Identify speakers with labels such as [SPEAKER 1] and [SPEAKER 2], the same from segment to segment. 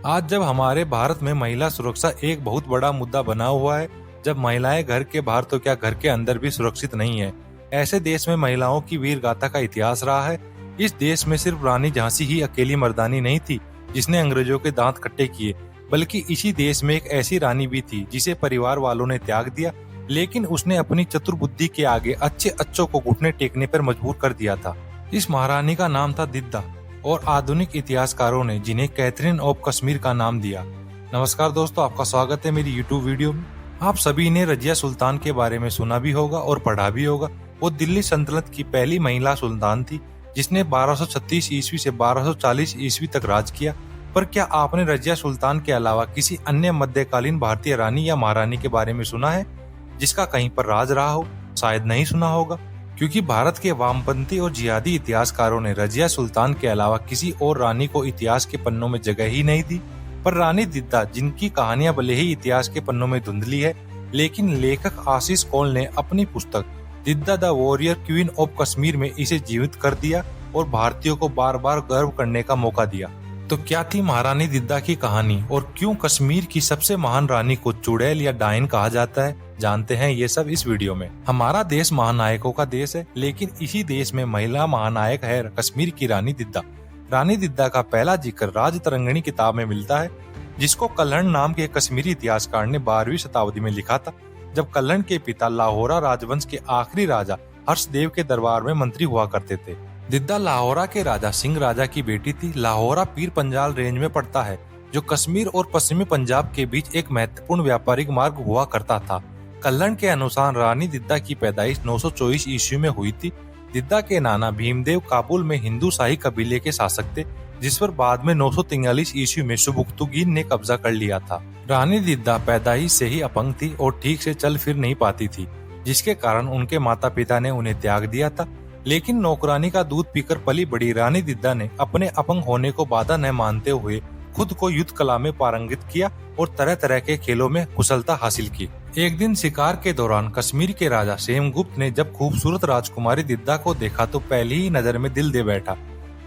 [SPEAKER 1] आज जब हमारे भारत में महिला सुरक्षा एक बहुत बड़ा मुद्दा बना हुआ है, जब महिलाएं घर के बाहर तो क्या घर के अंदर भी सुरक्षित नहीं है, ऐसे देश में महिलाओं की वीर गाथा का इतिहास रहा है। इस देश में सिर्फ रानी झांसी ही अकेली मर्दानी नहीं थी जिसने अंग्रेजों के दांत खट्टे किए, बल्कि इसी देश में एक ऐसी रानी भी थी जिसे परिवार वालों ने त्याग दिया, लेकिन उसने अपनी चतुर बुद्धि के आगे अच्छे अच्छों को घुटने टेकने पर मजबूर कर दिया था। इस महारानी का नाम था दिद्दा, और आधुनिक इतिहासकारों ने जिन्हें कैथरीन ऑफ कश्मीर का नाम दिया। नमस्कार दोस्तों, आपका स्वागत है मेरी यूट्यूब वीडियो में। आप सभी ने रजिया सुल्तान के बारे में सुना भी होगा और पढ़ा भी होगा। वो दिल्ली सल्तनत की पहली महिला सुल्तान थी जिसने 1236 ईस्वी से 1240 ईस्वी तक राज किया। पर क्या आपने रजिया सुल्तान के अलावा किसी अन्य मध्यकालीन भारतीय रानी या महारानी के बारे में सुना है जिसका कहीं पर राज रहा हो? शायद नहीं सुना होगा, क्योंकि भारत के वामपंथी और जिहादी इतिहासकारों ने रजिया सुल्तान के अलावा किसी और रानी को इतिहास के पन्नों में जगह ही नहीं दी। पर रानी दिद्दा, जिनकी कहानियां भले ही इतिहास के पन्नों में धुंधली है, लेकिन लेखक आशीष कौल ने अपनी पुस्तक Didda the warrior queen of Kashmir में इसे जीवित कर दिया और भारतीयों को बार बार गर्व करने का मौका दिया। तो क्या थी महारानी दिद्दा की कहानी, और क्यों कश्मीर की सबसे महान रानी को चुड़ैल या डायन कहा जाता है? जानते हैं ये सब इस वीडियो में। हमारा देश महानायकों का देश है, लेकिन इसी देश में महिला महानायक है कश्मीर की रानी दिद्दा। रानी दिद्दा का पहला जिक्र राजतरंगिणी किताब में मिलता है, जिसको कल्हण नाम के कश्मीरी इतिहासकार ने 12वीं शताब्दी में लिखा था, जब कल्हण के पिता लाहौरा राजवंश के आखिरी राजा हर्षदेव के दरबार में मंत्री हुआ करते थे। दिद्दा लाहौरा के राजा सिंह राजा की बेटी थी। लाहौरा पीर पंजाल रेंज में पड़ता है, जो कश्मीर और पश्चिमी पंजाब के बीच एक महत्वपूर्ण व्यापारिक मार्ग हुआ करता था। कल्हण के अनुसार रानी दिद्दा की पैदाइश 924 ईस्वी में हुई थी। दिद्दा के नाना भीमदेव काबुल में हिंदू शाही कबीले के शासक थे, जिस पर बाद में 943 ईस्वी में सुबुक्तुगीन ने कब्जा कर लिया था। रानी दिद्दा पैदाइश से ही अपंग थी और ठीक से चल फिर नहीं पाती थी, जिसके कारण उनके माता पिता ने उन्हें त्याग दिया था। लेकिन नौकरानी का दूध पीकर पली बड़ी रानी दिद्दा ने अपने अपंग होने को बाधा न मानते हुए खुद को युद्ध कला में पारंगित किया और तरह तरह के खेलों में कुशलता हासिल की। एक दिन शिकार के दौरान कश्मीर के राजा सेमगुप्त ने जब खूबसूरत राजकुमारी दिद्दा को देखा तो पहली ही नजर में दिल दे बैठा।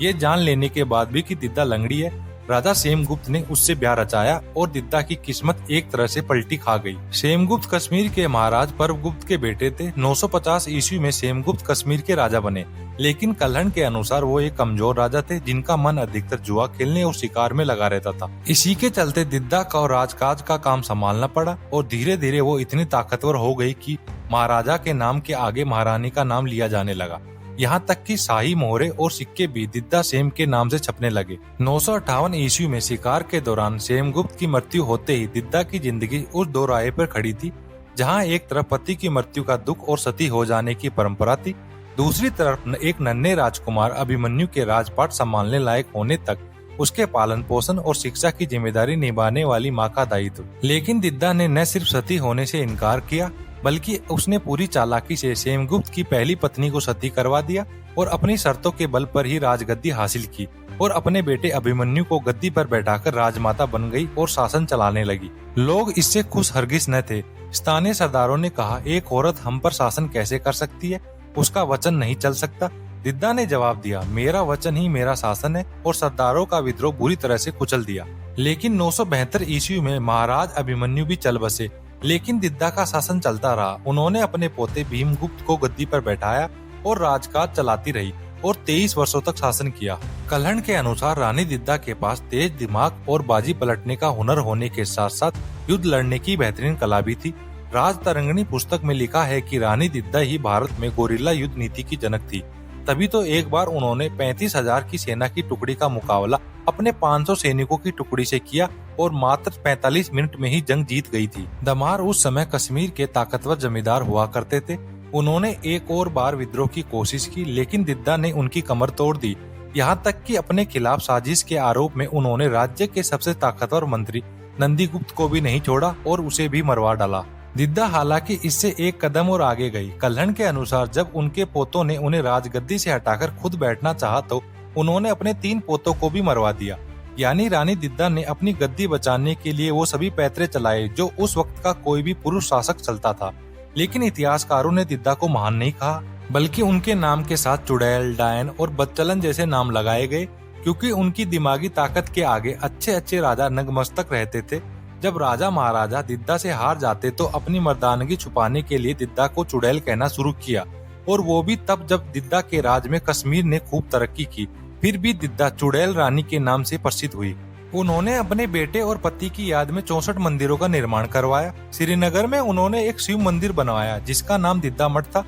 [SPEAKER 1] ये जान लेने के बाद भी कि दिद्दा लंगड़ी है, राजा सेमगुप्त ने उससे ब्याह रचाया और दिद्दा की किस्मत एक तरह से पलटी खा गई। सेमगुप्त कश्मीर के महाराज परमगुप्त के बेटे थे। 950 ईस्वी में सेमगुप्त कश्मीर के राजा बने, लेकिन कल्हण के अनुसार वो एक कमजोर राजा थे जिनका मन अधिकतर जुआ खेलने और शिकार में लगा रहता था। इसी के चलते दिद्दा को राजकाज का काम संभालना पड़ा और धीरे धीरे वो इतनी ताकतवर हो गई कि महाराजा के नाम के आगे महारानी का नाम लिया जाने लगा। यहाँ तक कि शाही मोहरे और सिक्के भी दिद्दा सेम के नाम से छपने लगे। 958 ईस्वी में शिकार के दौरान सेमगुप्त की मृत्यु होते ही दिद्दा की जिंदगी उस दो राह पर खड़ी थी, जहाँ एक तरफ पति की मृत्यु का दुख और सती हो जाने की परंपरा थी, दूसरी तरफ एक नन्हे राजकुमार अभिमन्यु के राजपाट संभालने लायक होने तक उसके पालन पोषण और शिक्षा की जिम्मेदारी निभाने वाली माँ का दायित्व। लेकिन दिद्दा ने न सिर्फ सती होने से इनकार किया, बल्कि उसने पूरी चालाकी से सेमगुप्त की पहली पत्नी को सती करवा दिया और अपनी शर्तों के बल पर ही राजगद्दी हासिल की और अपने बेटे अभिमन्यु को गद्दी पर बैठाकर राजमाता बन गई और शासन चलाने लगी। लोग इससे खुश हरगिज न थे। स्थानीय सरदारों ने कहा, एक औरत हम पर शासन कैसे कर सकती है, उसका वचन नहीं चल सकता। दिद्दा ने जवाब दिया, मेरा वचन ही मेरा शासन है, और सरदारों का विद्रोह बुरी तरह से कुचल दिया। लेकिन 972 ईस्वी में महाराज अभिमन्यु भी चल बसे, लेकिन दिद्दा का शासन चलता रहा। उन्होंने अपने पोते भीमगुप्त को गद्दी पर बैठाया और राजकाज चलाती रही और 23 वर्षों तक शासन किया। कल्हण के अनुसार रानी दिद्दा के पास तेज दिमाग और बाजी पलटने का हुनर होने के साथ साथ युद्ध लड़ने की बेहतरीन कला भी थी। राजतरंगिणी पुस्तक में लिखा है कि रानी दिद्दा ही भारत में गोरिल्ला युद्ध नीति की जनक थी। तभी तो एक बार उन्होंने 35,000 की सेना की टुकड़ी का मुकाबला अपने 500 सैनिकों की टुकड़ी से किया और मात्र 45 मिनट में ही जंग जीत गई थी। दमार उस समय कश्मीर के ताकतवर जमींदार हुआ करते थे। उन्होंने एक और बार विद्रोह की कोशिश की, लेकिन दिद्दा ने उनकी कमर तोड़ दी। यहाँ तक कि अपने खिलाफ साजिश के आरोप में उन्होंने राज्य के सबसे ताकतवर मंत्री नंदीगुप्त को भी नहीं छोड़ा और उसे भी मरवा डाला। दिद्दा हालांकि इससे एक कदम और आगे गई। कल्हण के अनुसार जब उनके पोतों ने उन्हें राजगद्दी से हटाकर खुद बैठना चाहा तो उन्होंने अपने 3 पोतों को भी मरवा दिया। यानी रानी दिद्दा ने अपनी गद्दी बचाने के लिए वो सभी पैतरे चलाए जो उस वक्त का कोई भी पुरुष शासक चलता था। लेकिन इतिहासकारों ने दिद्दा को महान नहीं कहा, बल्कि उनके नाम के साथ चुड़ैल, डायन और बदचलन जैसे नाम लगाए गए। क्योंकि उनकी दिमागी ताकत के आगे अच्छे अच्छे राजा नतमस्तक रहते थे। जब राजा महाराजा दिद्दा से हार जाते तो अपनी मर्दानगी छुपाने के लिए दिद्दा को चुड़ैल कहना शुरू किया, और वो भी तब जब दिद्दा के राज में कश्मीर ने खूब तरक्की की। फिर भी दिद्दा चुड़ैल रानी के नाम से प्रसिद्ध हुई। उन्होंने अपने बेटे और पति की याद में 64 मंदिरों का निर्माण करवाया। श्रीनगर में उन्होंने एक शिव मंदिर बनवाया जिसका नाम दिद्दा मठ था।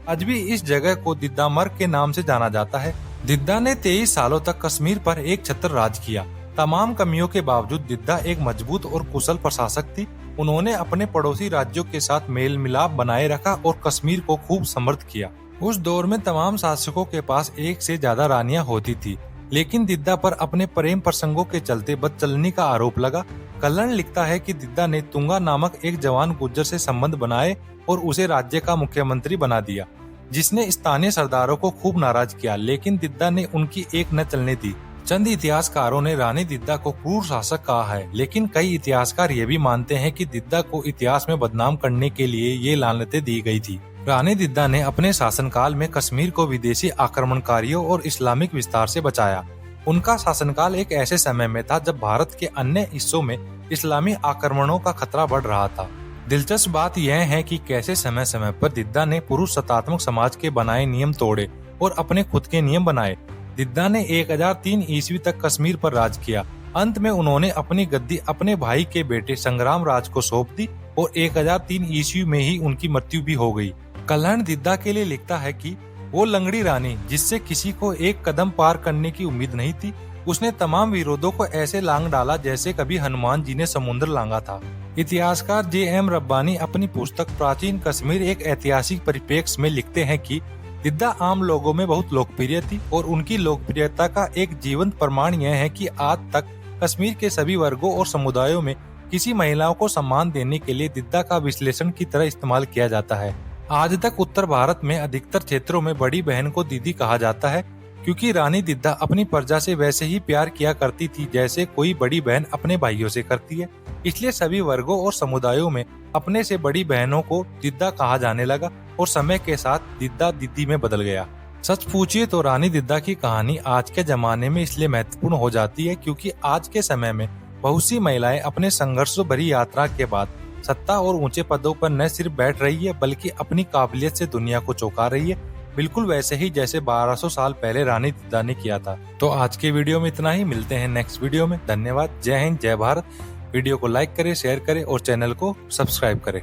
[SPEAKER 1] आज भी इस जगह को दिद्दा मर के नाम से जाना जाता है। दिद्दा ने 23 सालों तक कश्मीर पर एक छत्र राज किया। तमाम कमियों के बावजूद दिद्दा एक मजबूत और कुशल प्रशासक थी। उन्होंने अपने पड़ोसी राज्यों के साथ मेल मिलाप बनाए रखा और कश्मीर को खूब समृद्ध किया। उस दौर में तमाम शासकों के पास एक से ज्यादा रानियां होती थी, लेकिन दिद्दा पर अपने प्रेम प्रसंगों के चलते बदचलनी का आरोप लगा। कल्हण लिखता है कि दिद्दा ने तुंगा नामक एक जवान गुज्जर से संबंध बनाए और उसे राज्य का मुख्यमंत्री बना दिया, जिसने स्थानीय सरदारों को खूब नाराज किया, लेकिन दिद्दा ने उनकी एक न चलने दी। चंद इतिहासकारों ने रानी दिद्दा को क्रूर शासक कहा है, लेकिन कई इतिहासकार ये भी मानते हैं कि दिद्दा को इतिहास में बदनाम करने के लिए ये लानतें दी गई थी। रानी दिद्दा ने अपने शासनकाल में कश्मीर को विदेशी आक्रमणकारियों और इस्लामिक विस्तार से बचाया। उनका शासनकाल एक ऐसे समय में था जब भारत के अन्य हिस्सों में इस्लामी आक्रमणों का खतरा बढ़ रहा था। दिलचस्प बात यह है कि कैसे समय समय पर दिद्दा ने पुरुष सत्तात्मक समाज के बनाए नियम तोड़े और अपने खुद के नियम बनाए। दिद्दा ने 1003 ईस्वी तक कश्मीर पर राज किया। अंत में उन्होंने अपनी गद्दी अपने भाई के बेटे संग्राम राज को सौंप दी और 1003 ईस्वी में ही उनकी मृत्यु भी हो गई। कल्हण दिद्दा के लिए लिखता है कि वो लंगड़ी रानी जिससे किसी को एक कदम पार करने की उम्मीद नहीं थी, उसने तमाम विरोधों को ऐसे लांग डाला जैसे कभी हनुमान जी ने समुद्र लांगा था। इतिहासकार J.M. रब्बानी अपनी पुस्तक प्राचीन कश्मीर एक ऐतिहासिक परिप्रेक्ष्य में लिखते हैं कि दिद्दा आम लोगों में बहुत लोकप्रिय थी और उनकी लोकप्रियता का एक जीवंत प्रमाण यह है कि आज तक कश्मीर के सभी वर्गों और समुदायों में किसी महिलाओं को सम्मान देने के लिए दिद्दा का विश्लेषण की तरह इस्तेमाल किया जाता है। आज तक उत्तर भारत में अधिकतर क्षेत्रों में बड़ी बहन को दीदी कहा जाता है, क्योंकि रानी दिद्दा अपनी प्रजा से वैसे ही प्यार किया करती थी जैसे कोई बड़ी बहन अपने भाइयों से करती है। इसलिए सभी वर्गों और समुदायों में अपने से बड़ी बहनों को दिद्दा कहा जाने लगा और समय के साथ दिद्दा दीदी में बदल गया। सच पूछिए तो रानी दिद्दा की कहानी आज के जमाने में इसलिए महत्वपूर्ण हो जाती है क्योंकि आज के समय में बहुत सी महिलाएं अपने संघर्ष भरी यात्रा के बाद सत्ता और ऊंचे पदों पर न सिर्फ बैठ रही है बल्कि अपनी काबिलियत से दुनिया को चौंका रही है, बिल्कुल वैसे ही जैसे 1200 साल पहले रानी दिद्दा ने किया था। तो आज के वीडियो में इतना ही, मिलते हैं नेक्स्ट वीडियो में। धन्यवाद। जय हिंद, जय भारत। वीडियो को लाइक करें, शेयर करें और चैनल को सब्सक्राइब करें।